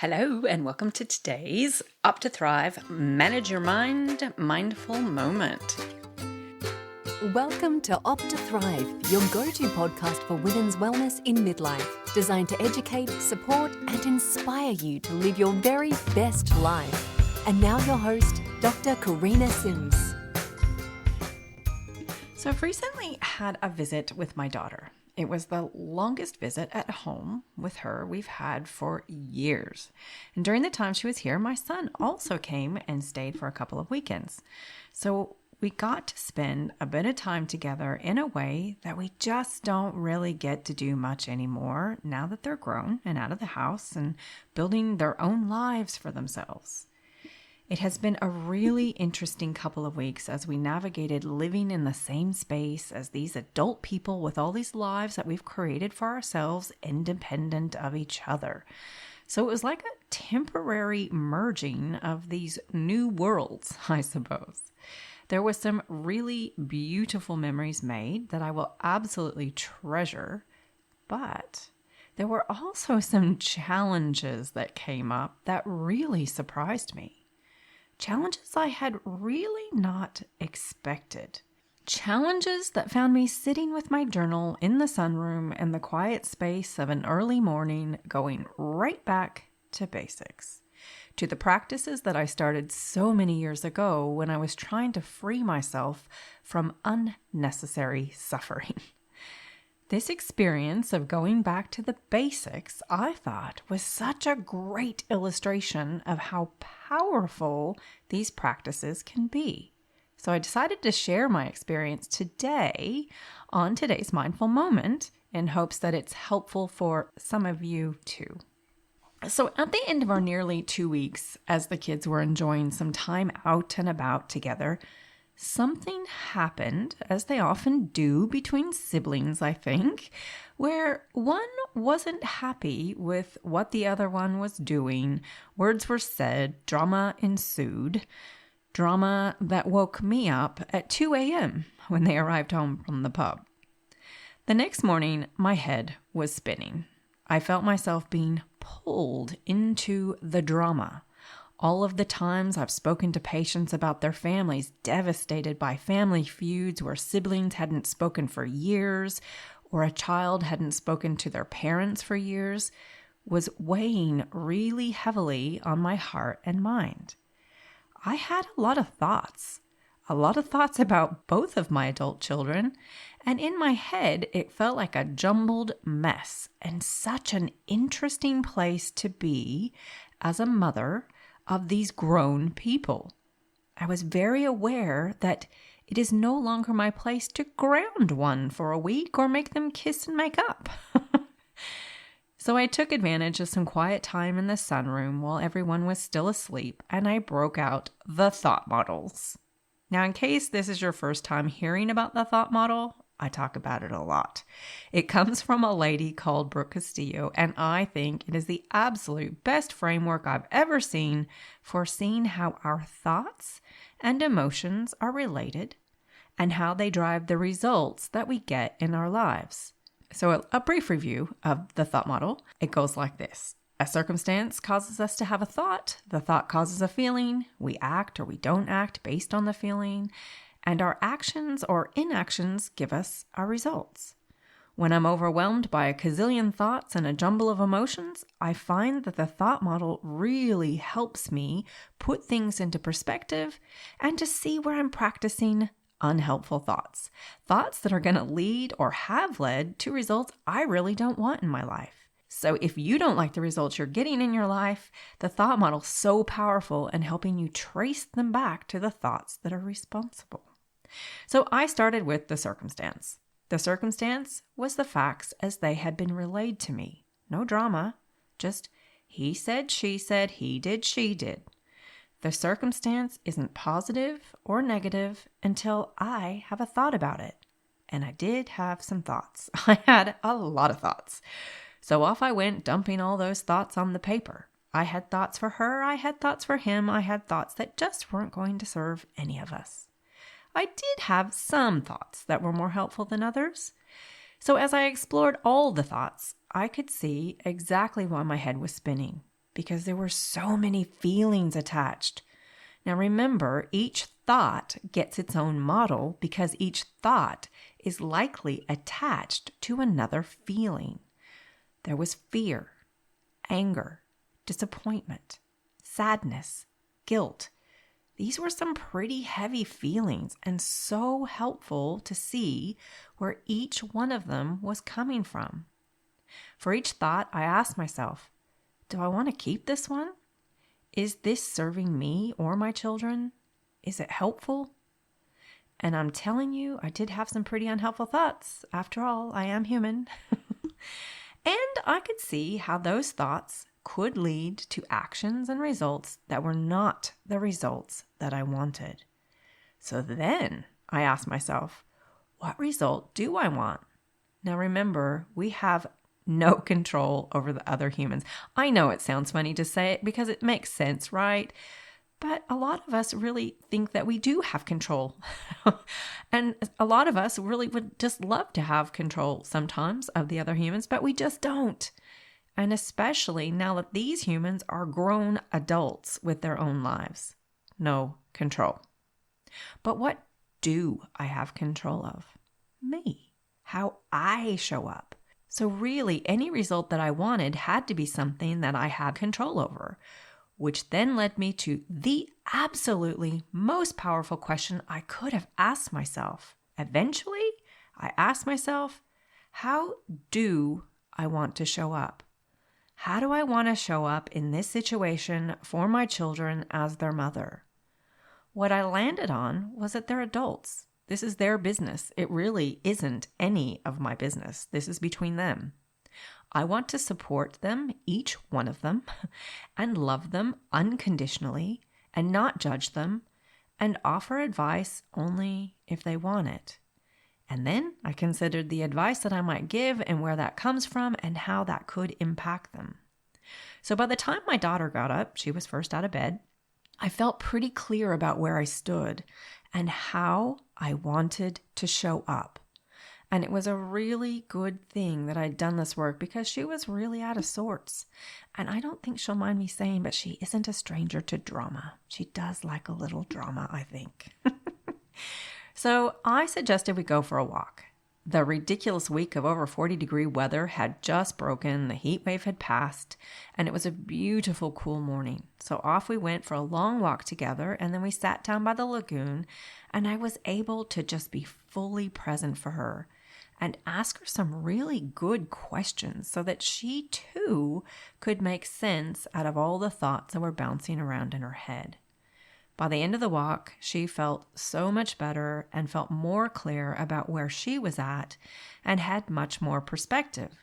Hello and welcome to today's Up to Thrive Manage Your Mind Mindful Moment. Welcome to Up to Thrive, your go-to podcast for women's wellness in midlife, designed to educate, support, and inspire you to live your very best life. And now your host, Dr. Karina Sims. So I've recently had a visit with my daughter. It was the longest visit at home with her we've had for years. And during the time she was here, my son also came and stayed for a couple of weekends. So we got to spend a bit of time together in a way that we just don't really get to do much anymore now that they're grown and out of the house and building their own lives for themselves. It has been a really interesting couple of weeks as we navigated living in the same space as these adult people with all these lives that we've created for ourselves, independent of each other. So it was like a temporary merging of these new worlds, I suppose. There was some really beautiful memories made that I will absolutely treasure, but there were also some challenges that came up that really surprised me. Challenges I had really not expected. Challenges that found me sitting with my journal in the sunroom in the quiet space of an early morning, going right back to basics, to the practices that I started so many years ago when I was trying to free myself from unnecessary suffering. This experience of going back to the basics, I thought, was such a great illustration of how powerful these practices can be. So I decided to share my experience today on today's Mindful Moment in hopes that it's helpful for some of you too. So at the end of our nearly 2 weeks, as the kids were enjoying some time out and about together, something happened, as they often do between siblings, I think, where one wasn't happy with what the other one was doing. Words were said, drama ensued, drama that woke me up at 2 a.m. when they arrived home from the pub. The next morning, my head was spinning. I felt myself being pulled into the drama. All of the times I've spoken to patients about their families devastated by family feuds where siblings hadn't spoken for years or a child hadn't spoken to their parents for years was weighing really heavily on my heart and mind. I had a lot of thoughts about both of my adult children, and in my head it felt like a jumbled mess and such an interesting place to be as a mother of these grown people. I was very aware that it is no longer my place to ground one for a week or make them kiss and make up. So I took advantage of some quiet time in the sunroom while everyone was still asleep, and I broke out the thought models. Now, in case this is your first time hearing about the thought model, I talk about it a lot. It comes from a lady called Brooke Castillo, and I think it is the absolute best framework I've ever seen for seeing how our thoughts and emotions are related and how they drive the results that we get in our lives. So a brief review of the thought model. It goes like this. A circumstance causes us to have a thought. The thought causes a feeling. We act or we don't act based on the feeling. And our actions or inactions give us our results. When I'm overwhelmed by a gazillion thoughts and a jumble of emotions, I find that the thought model really helps me put things into perspective and to see where I'm practicing unhelpful thoughts. Thoughts that are going to lead or have led to results I really don't want in my life. So if you don't like the results you're getting in your life, the thought model is so powerful in helping you trace them back to the thoughts that are responsible. So I started with the circumstance. The circumstance was the facts as they had been relayed to me. No drama, just he said, she said, he did, she did. The circumstance isn't positive or negative until I have a thought about it. And I did have some thoughts. I had a lot of thoughts. So off I went, dumping all those thoughts on the paper. I had thoughts for her, I had thoughts for him, I had thoughts that just weren't going to serve any of us. I did have some thoughts that were more helpful than others. So as I explored all the thoughts, I could see exactly why my head was spinning. because there were so many feelings attached. Now remember, each thought gets its own model because each thought is likely attached to another feeling. There was fear, anger, disappointment, sadness, guilt. These were some pretty heavy feelings and so helpful to see where each one of them was coming from. For each thought, I asked myself, do I want to keep this one? Is this serving me or my children? Is it helpful? And I'm telling you, I did have some pretty unhelpful thoughts. After all, I am human. And I could see how those thoughts could lead to actions and results that were not the results that I wanted. So then I asked myself, what result do I want? Now remember, we have no control over the other humans. I know it sounds funny to say it because it makes sense, right? But a lot of us really think that we do have control. And a lot of us really would just love to have control sometimes of the other humans, but we just don't. And especially now that these humans are grown adults with their own lives. No control. But what do I have control of? Me. How I show up. So really, any result that I wanted had to be something that I had control over, which then led me to the absolutely most powerful question I could have asked myself. Eventually, I asked myself, how do I want to show up? How do I want to show up in this situation for my children as their mother? What I landed on was that they're adults. This is their business. It really isn't any of my business. This is between them. I want to support them, each one of them, and love them unconditionally and not judge them and offer advice only if they want it. And then I considered the advice that I might give and where that comes from and how that could impact them. So by the time my daughter got up, she was first out of bed, I felt pretty clear about where I stood and how I wanted to show up. And it was a really good thing that I'd done this work because she was really out of sorts. And I don't think she'll mind me saying, but she isn't a stranger to drama. She does like a little drama, I think. So I suggested we go for a walk. The ridiculous week of over 40-degree weather had just broken, the heat wave had passed, and it was a beautiful, cool morning. So off we went for a long walk together, and then we sat down by the lagoon, and I was able to just be fully present for her and ask her some really good questions so that she too could make sense out of all the thoughts that were bouncing around in her head. By the end of the walk, she felt so much better and felt more clear about where she was at and had much more perspective.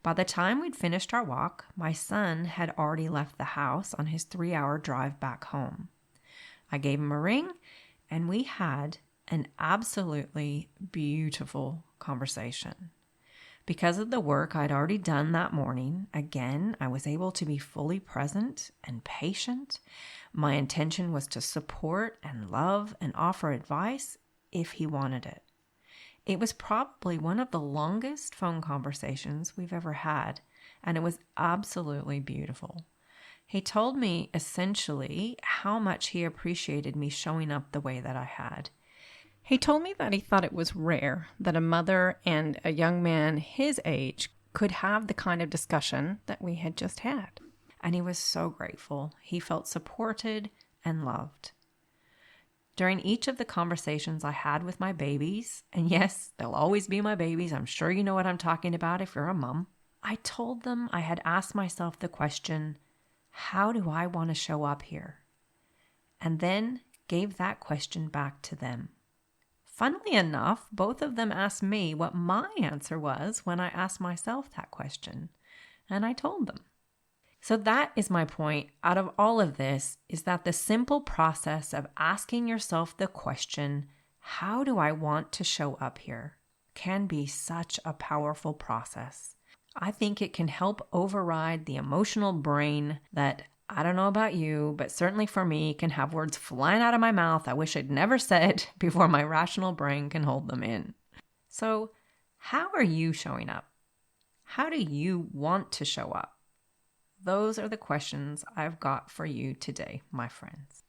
By the time we'd finished our walk, my son had already left the house on his 3-hour drive back home. I gave him a ring, and we had an absolutely beautiful conversation. Because of the work I'd already done that morning, again, I was able to be fully present and patient. My intention was to support and love and offer advice if he wanted it. It was probably one of the longest phone conversations we've ever had, and it was absolutely beautiful. He told me essentially how much he appreciated me showing up the way that I had. He told me that he thought it was rare that a mother and a young man his age could have the kind of discussion that we had just had. And he was so grateful. He felt supported and loved. During each of the conversations I had with my babies, and yes, they'll always be my babies, I'm sure you know what I'm talking about if you're a mom, I told them I had asked myself the question, how do I want to show up here? And then gave that question back to them. Funnily enough, both of them asked me what my answer was when I asked myself that question, and I told them. So that is my point out of all of this, is that the simple process of asking yourself the question, how do I want to show up here, can be such a powerful process. I think it can help override the emotional brain that, I don't know about you, but certainly for me, can have words flying out of my mouth I wish I'd never said before my rational brain can hold them in. So, how are you showing up? How do you want to show up? those are the questions I've got for you today, my friends.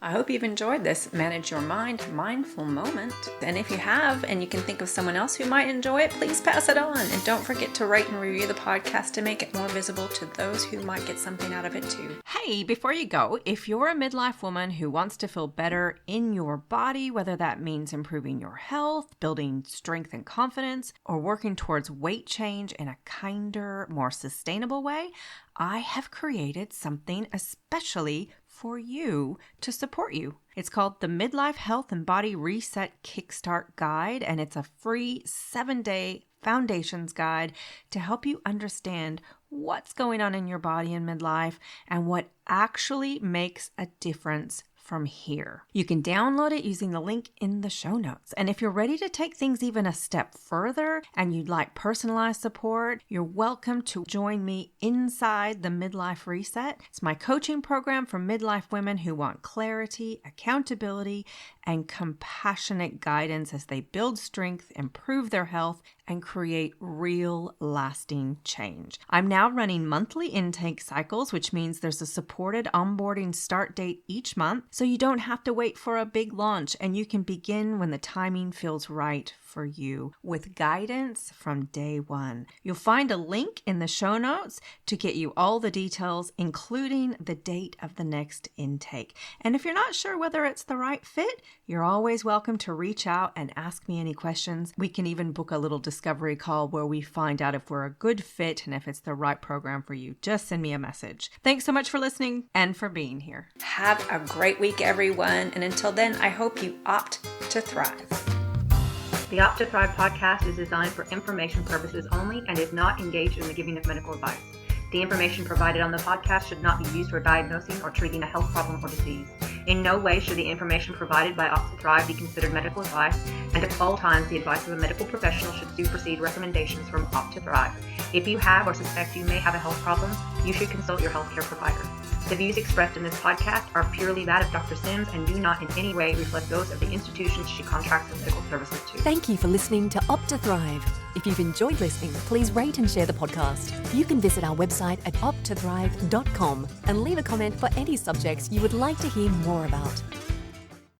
I hope you've enjoyed this Manage Your Mind mindful moment. And if you have, and you can think of someone else who might enjoy it, please pass it on. And don't forget to rate and review the podcast to make it more visible to those who might get something out of it too. Hey, before you go, if you're a midlife woman who wants to feel better in your body, whether that means improving your health, building strength and confidence, or working towards weight change in a kinder, more sustainable way, I have created something especially for you to support you. It's called the Midlife Health and Body Reset Kickstart Guide, and it's a free 7-day foundations guide to help you understand what's going on in your body in midlife and what actually makes a difference from here. You can download it using the link in the show notes. And if you're ready to take things even a step further and you'd like personalized support, you're welcome to join me inside the Midlife Reset. It's my coaching program for midlife women who want clarity, accountability, and compassionate guidance as they build strength, improve their health, and create real lasting change. I'm now running monthly intake cycles, which means there's a supported onboarding start date each month, so you don't have to wait for a big launch and you can begin when the timing feels right for you with guidance from day one. You'll find a link in the show notes to get you all the details, including the date of the next intake. And if you're not sure whether it's the right fit, you're always welcome to reach out and ask me any questions. We can even book a little discovery call where we find out if we're a good fit and if it's the right program for you. Just send me a message. Thanks so much for listening and for being here. Have a great week, everyone. And until then, I hope you opt to thrive. The Opt to Thrive podcast is designed for information purposes only and is not engaged in the giving of medical advice. The information provided on the podcast should not be used for diagnosing or treating a health problem or disease. In no way should the information provided by Opt to Thrive be considered medical advice, and at all times the advice of a medical professional should supersede recommendations from Opt to Thrive. If you have or suspect you may have a health problem, you should consult your healthcare provider. The views expressed in this podcast are purely that of Dr. Sims and do not in any way reflect those of the institutions she contracts with medical services to. Thank you for listening to Opt to Thrive. If you've enjoyed listening, please rate and share the podcast. You can visit our website at opttothrive.com and leave a comment for any subjects you would like to hear more about.